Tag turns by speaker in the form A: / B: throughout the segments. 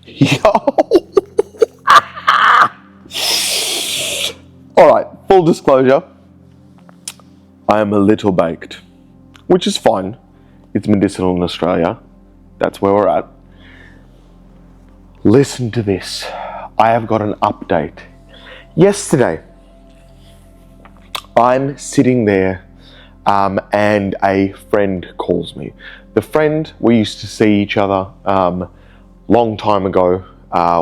A: Yo! Alright, full disclosure. I am a little baked, which is fine. It's medicinal in Australia. That's where we're at. Listen to this. I have got an update. Yesterday, I'm sitting there and a friend calls me. The friend, we used to see each other long time ago.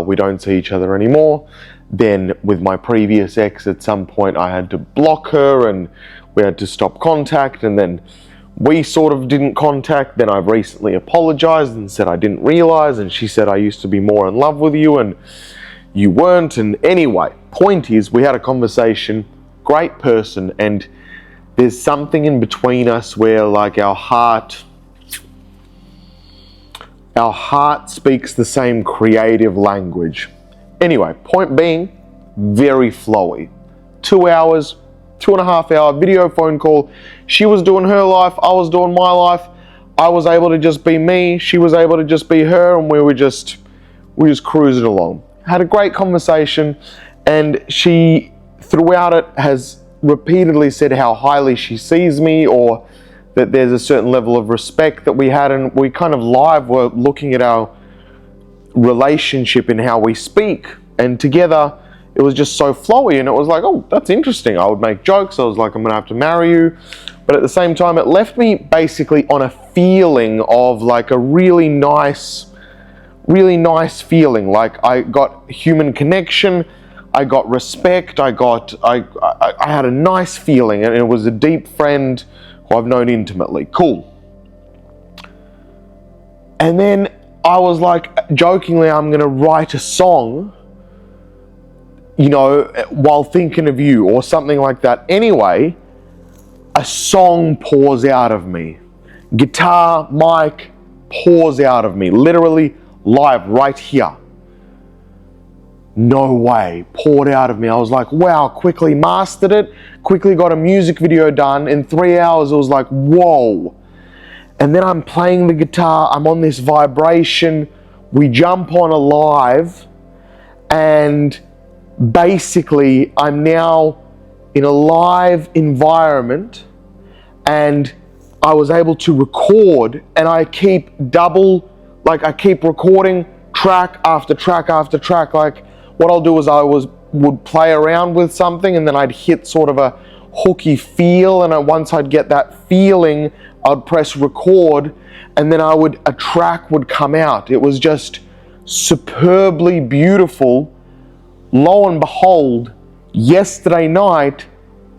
A: We don't see each other anymore. Then with my previous ex, at some point I had to block her and we had to stop contact, and then we sort of didn't contact. Then I've recently apologized and said I didn't realize, and she said I used to be more in love with you and you weren't. And anyway, point is, we had a conversation, great person, and there's something in between us where like our heart speaks the same creative language. Anyway, point being, very flowy. 2 hours, 2.5 hour video phone call. She was doing her life, I was doing my life. I was able to just be me, she was able to just be her, and we were just cruising along. Had a great conversation, and she, throughout it, has repeatedly said how highly she sees me, or that there's a certain level of respect that we had, and we kind of live were looking at our relationship and how we speak, and together it was just so flowy, and it was like, oh, that's interesting. I would make jokes. I was like, I'm gonna have to marry you. But at the same time, it left me basically on a feeling of like a really nice feeling. Like I got human connection, I got respect, I had a nice feeling, and it was a deep friend who I've known intimately. Cool. And then I was like, jokingly, I'm gonna write a song, you know, while thinking of you or something like that. Anyway, a song pours out of me. Guitar, mic, pours out of me. Literally live right here. No way, poured out of me. I was like, wow, quickly mastered it, quickly got a music video done. In 3 hours, it was like, whoa. And then I'm playing the guitar, I'm on this vibration, we jump on a live, and basically I'm now in a live environment, and I was able to record, and I keep recording track after track after track. Like what I'll do is would play around with something, and then I'd hit sort of a hooky feel, and once I'd get that feeling, I'd press record, and then a track would come out. It was just superbly beautiful. Lo and behold, yesterday night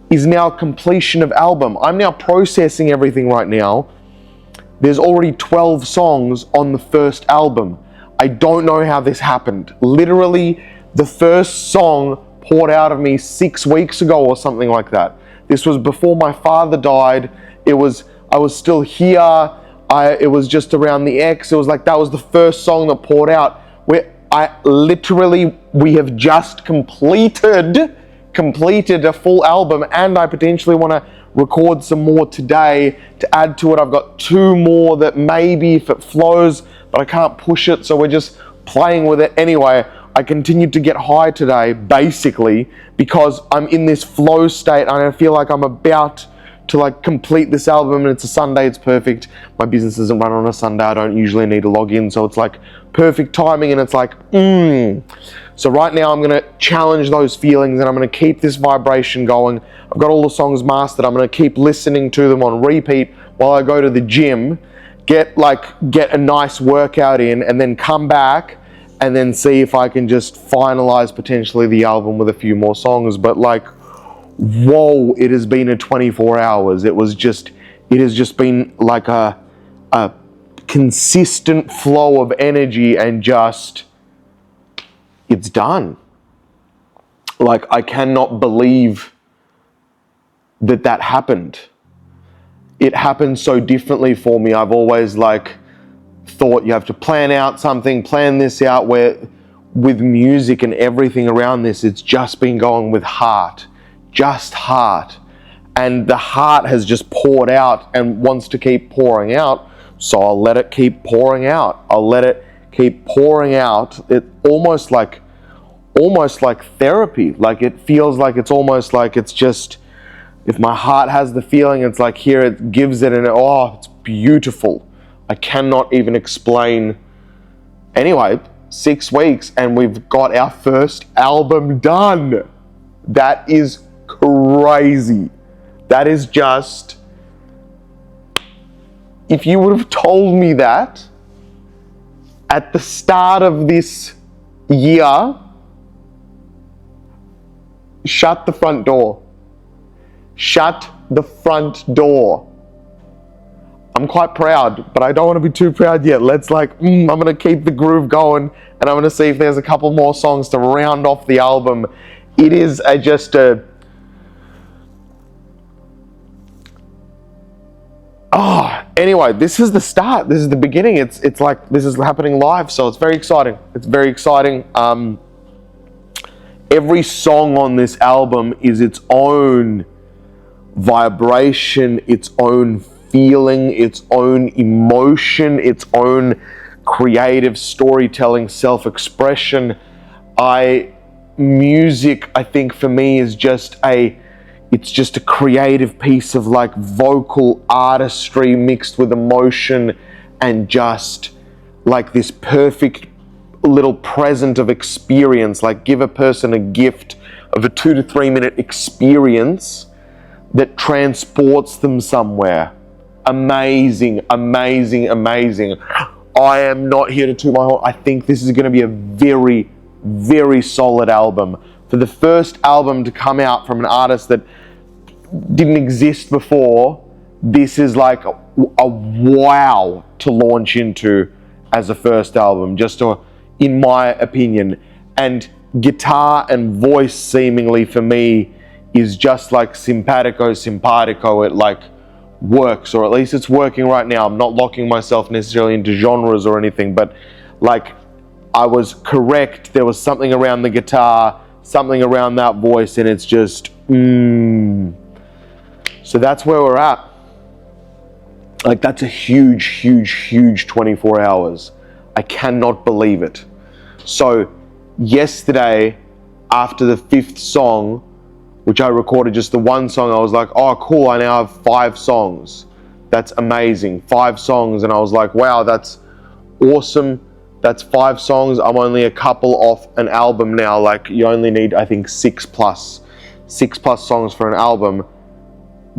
A: is now completion of album. I'm now processing everything right now. There's already 12 songs on the first album. I don't know how this happened. Literally, the first song poured out of me 6 weeks ago or something like that. This was before my father died. I was still here. It was just around the X. It was like that was the first song that poured out. We have just completed a full album, and I potentially want to record some more today to add to it. I've got 2 more that maybe if it flows, but I can't push it, so we're just playing with it. Anyway, I continued to get high today, basically, because I'm in this flow state, and I feel like I'm about to like complete this album, and it's a Sunday, it's perfect. My business doesn't run on a Sunday, I don't usually need to log in, so it's like perfect timing, and it's like, So right now I'm gonna challenge those feelings, and I'm gonna keep this vibration going. I've got all the songs mastered. I'm gonna keep listening to them on repeat while I go to the gym, get a nice workout in, and then come back and then see if I can just finalize potentially the album with a few more songs. But like, whoa, it has been a 24 hours. It has just been like a consistent flow of energy, and just, it's done. Like, I cannot believe that happened. It happened so differently for me. I've always thought you have to plan out something, plan this out, where with music and everything around this, it's just been going with heart, just heart. And the heart has just poured out and wants to keep pouring out. So I'll let it keep pouring out. I'll let it keep pouring out. It almost like therapy. Like it feels like it's almost like it's just, if my heart has the feeling, it's like here it gives it, and it's beautiful. I cannot even explain. Anyway, 6 weeks and we've got our first album done. That is crazy. That is just, if you would have told me that at the start of this year, shut the front door. Shut the front door. I'm quite proud, but I don't want to be too proud yet. Let's I'm going to keep the groove going, and I'm going to see if there's a couple more songs to round off the album. It is anyway, this is the start. This is the beginning. It's like this is happening live, so it's very exciting. It's very exciting. Every song on this album is its own vibration, its own feeling, its own emotion, its own creative storytelling, self-expression. Music, I think for me is just a creative piece of like vocal artistry mixed with emotion, and just like this perfect little present of experience. Like give a person a gift of a 2 to 3 minute experience that transports them somewhere. Amazing, amazing, amazing. I am not here to toot my horn. I think this is going to be a very, very solid album. For the first album to come out from an artist that didn't exist before, this is like a wow to launch into as a first album, in my opinion. And guitar and voice seemingly for me is just like simpatico. It like works, or at least it's working right now. I'm not locking myself necessarily into genres or anything, but like I was correct. There was something around the guitar, something around that voice, and it's just So that's where we're at. Like that's a huge, huge, huge 24 hours. I cannot believe it. So yesterday, after the 5th song, which I recorded just the 1 song, I was like, oh cool, I now have 5 songs. That's amazing. 5 songs. And I was like, wow, that's awesome. That's 5 songs. I'm only a couple off an album now. Like you only need, I think, 6 plus songs for an album.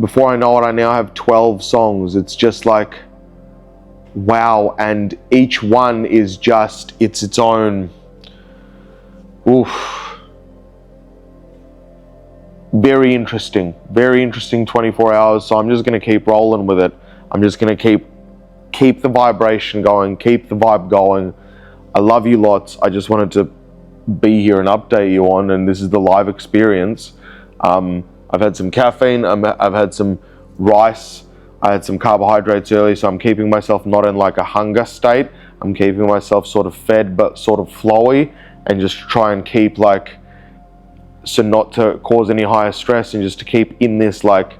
A: Before I know it, I now have 12 songs. It's just like, wow. And each one is just, it's its own, very interesting 24 hours. So I'm just going to keep rolling with it. I'm just going to keep the vibration going, keep the vibe going. I love you lots. I just wanted to be here and update you on, and this is the live experience. I've had some caffeine, I've had some rice, I had some carbohydrates early, so I'm keeping myself not in like a hunger state. I'm keeping myself sort of fed but sort of flowy, and just try and keep so not to cause any higher stress, and just to keep in this like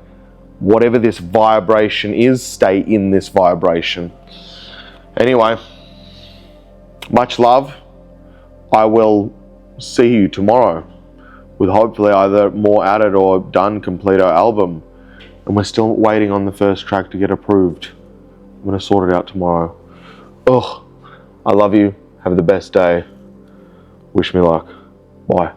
A: whatever this vibration is, stay in this vibration. Anyway, much love. I will see you tomorrow with hopefully either more added or done, complete our album. And we're still waiting on the first track to get approved. I'm going to sort it out tomorrow. I love you. Have the best day. Wish me luck. Bye.